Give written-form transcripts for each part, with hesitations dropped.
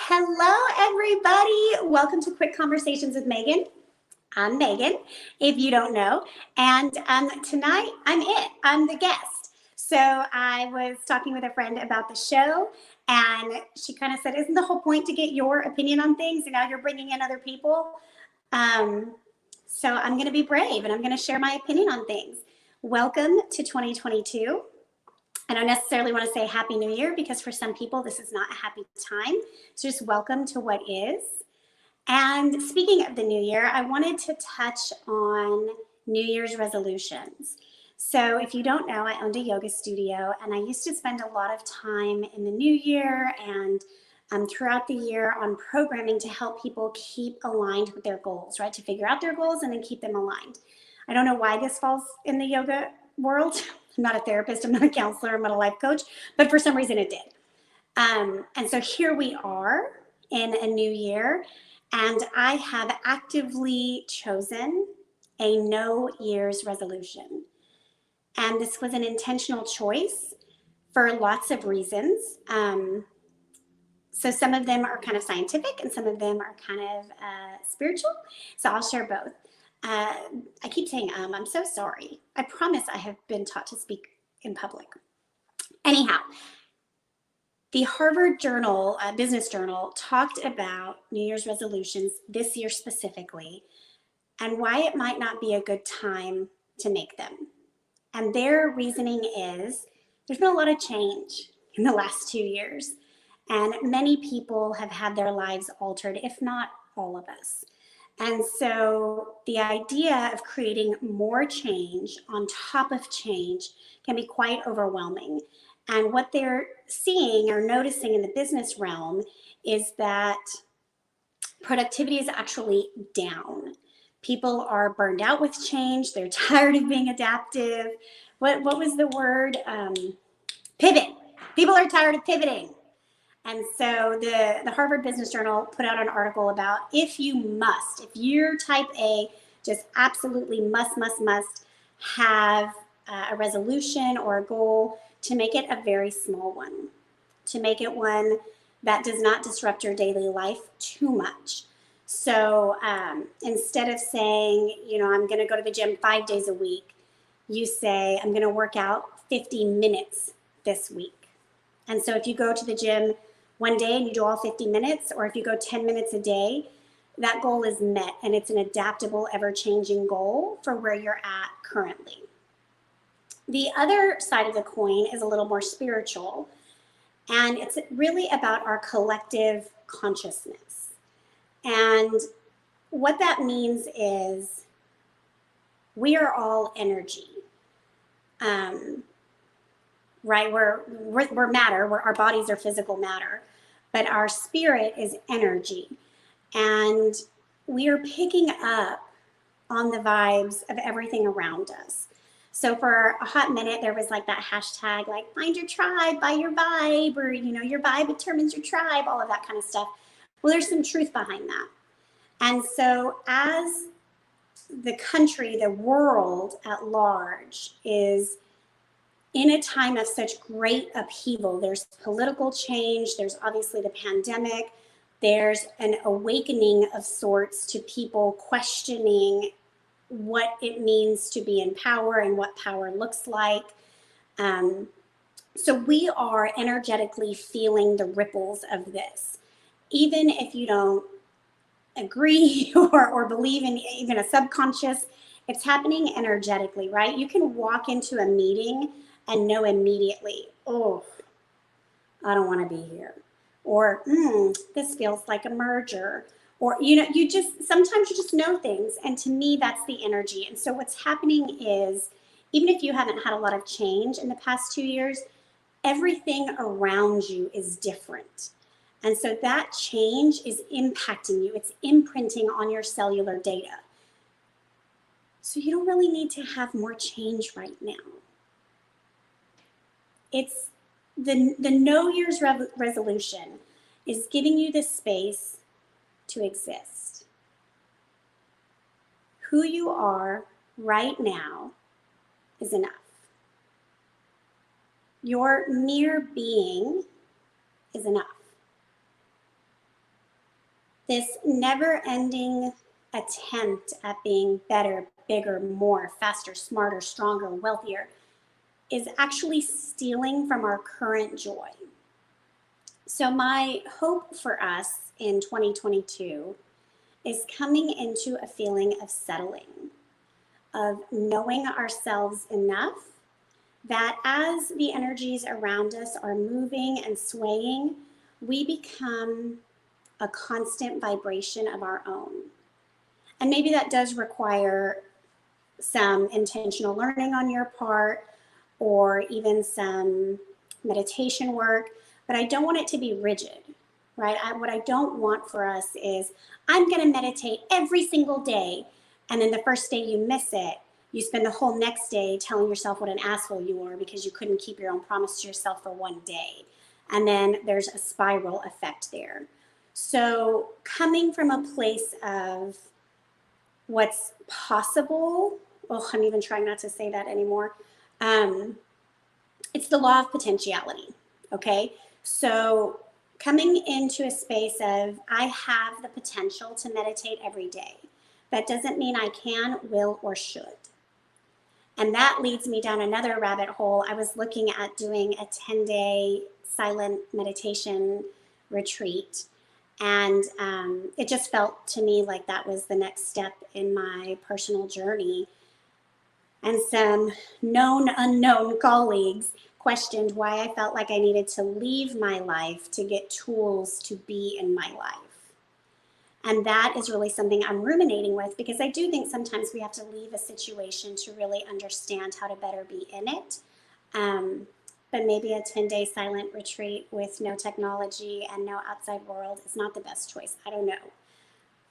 Hello, everybody. Welcome to Quick Conversations with Megan. I'm Megan, if you don't know. And tonight, I'm the guest. So I was talking with a friend about the show, and she kind of said, "Isn't the whole point to get your opinion on things? And now you're bringing in other people." Um, so I'm going to be brave, and I'm going to share my opinion on things. Welcome to 2022. I don't necessarily want to say Happy New Year because for some people this is not a happy time. So just welcome to what is. And speaking of the new year, I wanted to touch on New Year's resolutions. So if you don't know, I owned a yoga studio and I used to spend a lot of time in the new year and throughout the year on programming to help people keep aligned with their goals, right? To figure out their goals and then keep them aligned. I don't know why this falls in the yoga world. I'm not a therapist, I'm not a counselor, I'm not a life coach, but for some reason it did. And so here we are in a new year, and I have actively chosen a no year's resolution. And this was an intentional choice for lots of reasons. So some of them are kind of scientific and some of them are kind of spiritual. So I'll share both. I keep saying, I'm so sorry. I promise I have been taught to speak in public. Anyhow, the Harvard Journal, Business Journal, talked about New Year's resolutions this year specifically and why it might not be a good time to make them. And their reasoning is there's been a lot of change in the last 2 years, and many people have had their lives altered, if not all of us. And so the idea of creating more change on top of change can be quite overwhelming. And what they're seeing or noticing in the business realm is that productivity is actually down. People are burned out with change. They're tired of being adaptive. What was the word? Pivot. People are tired of pivoting. And so the Harvard Business Journal put out an article about if you're type A, just absolutely must have a resolution or a goal, to make it a very small one, to make it one that does not disrupt your daily life too much. So instead of saying, I'm going to go to the gym 5 days a week, you say, I'm going to work out 50 minutes this week. And so if you go to the gym one day and you do all 50 minutes, or if you go 10 minutes a day, that goal is met, and it's an adaptable, ever-changing goal for where you're at currently. The other side of the coin is a little more spiritual, and it's really about our collective consciousness. And what that means is we are all energy. Right? We're matter. Our bodies are physical matter, but our spirit is energy. And we are picking up on the vibes of everything around us. So for a hot minute, there was like that hashtag, like find your tribe by your vibe, or, your vibe determines your tribe, all of that kind of stuff. Well, there's some truth behind that. And so as the country, the world at large is in a time of such great upheaval, there's political change, there's obviously the pandemic, there's an awakening of sorts to people questioning what it means to be in power and what power looks like. So we are energetically feeling the ripples of this. Even if you don't agree or believe in even a subconscious, it's happening energetically, right? You can walk into a meeting and know immediately, oh, I don't want to be here. Or, this feels like a merger. Or, sometimes you just know things. And to me, that's the energy. And so what's happening is, even if you haven't had a lot of change in the past 2 years, everything around you is different. And so that change is impacting you. It's imprinting on your cellular data. So you don't really need to have more change right now. It's the no year's resolution is giving you the space to exist. Who you are right now is enough. Your mere being is enough. This never-ending attempt at being better, bigger, more, faster, smarter, stronger, wealthier is actually stealing from our current joy. So my hope for us in 2022 is coming into a feeling of settling, of knowing ourselves enough that as the energies around us are moving and swaying, we become a constant vibration of our own. And maybe that does require some intentional learning on your part or even some meditation work, but I don't want it to be rigid, right? What I don't want for us is I'm going to meditate every single day, and then the first day you miss it, you spend the whole next day telling yourself what an asshole you are because you couldn't keep your own promise to yourself for one day. And then there's a spiral effect there. So coming from a place of what's possible, oh, I'm even trying not to say that anymore. It's the law of potentiality, okay? So coming into a space of I have the potential to meditate every day. That doesn't mean I can, will, or should. And that leads me down another rabbit hole. I was looking at doing a 10-day silent meditation retreat. And it just felt to me like that was the next step in my personal journey. And some known, unknown colleagues questioned why I felt like I needed to leave my life to get tools to be in my life. And that is really something I'm ruminating with, because I do think sometimes we have to leave a situation to really understand how to better be in it. But maybe a 10-day silent retreat with no technology and no outside world is not the best choice. I don't know.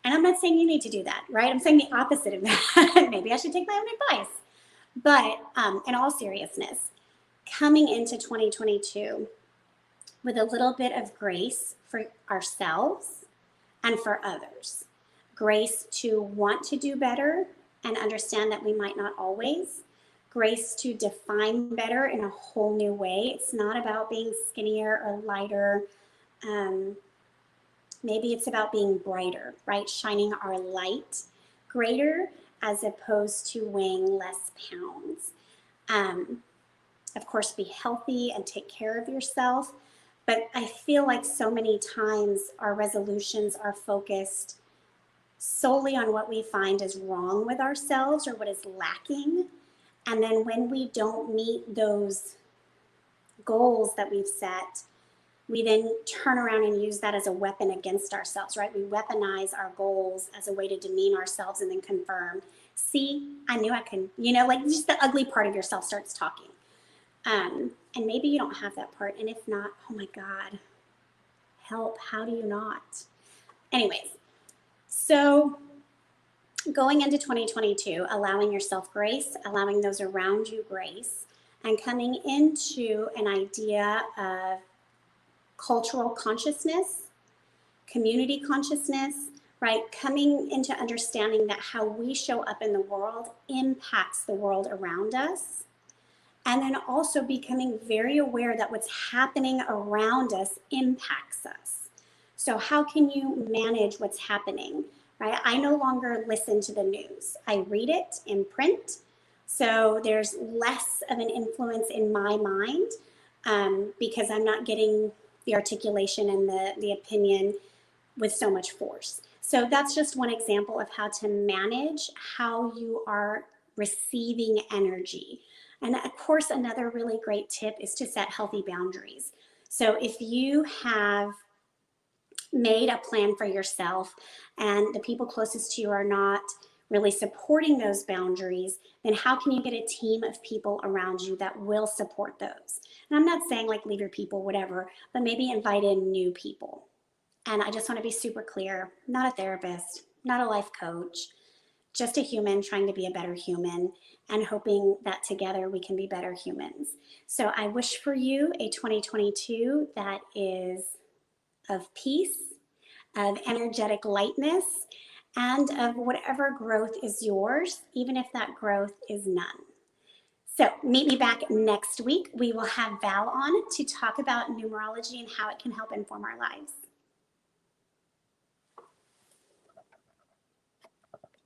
And I'm not saying you need to do that, right? I'm saying the opposite of that. Maybe I should take my own advice. But in all seriousness, coming into 2022 with a little bit of grace for ourselves and for others. Grace to want to do better and understand that we might not always. Grace to define better in a whole new way. It's not about being skinnier or lighter. Maybe it's about being brighter, right? Shining our light greater as opposed to weighing less pounds. Of course, be healthy and take care of yourself. But I feel like so many times our resolutions are focused solely on what we find is wrong with ourselves or what is lacking. And then when we don't meet those goals that we've set, we then turn around and use that as a weapon against ourselves, right? We weaponize our goals as a way to demean ourselves and then confirm, see, I knew I could, like just the ugly part of yourself starts talking. And maybe you don't have that part. And if not, oh my God, help, how do you not? Anyways, so going into 2022, allowing yourself grace, allowing those around you grace, and coming into an idea of cultural consciousness, community consciousness, right? Coming into understanding that how we show up in the world impacts the world around us. And then also becoming very aware that what's happening around us impacts us. So how can you manage what's happening, right? I no longer listen to the news. I read it in print. So there's less of an influence in my mind because I'm not getting the articulation and the opinion with so much force. So that's just one example of how to manage how you are receiving energy. And of course, another really great tip is to set healthy boundaries. So if you have made a plan for yourself and the people closest to you are not really supporting those boundaries, then how can you get a team of people around you that will support those? And I'm not saying like leave your people, whatever, but maybe invite in new people. And I just want to be super clear, not a therapist, not a life coach, just a human trying to be a better human and hoping that together we can be better humans. So I wish for you a 2022 that is of peace, of energetic lightness, and of whatever growth is yours, even if that growth is none. So meet me back next week. We will have Val on to talk about numerology and how it can help inform our lives.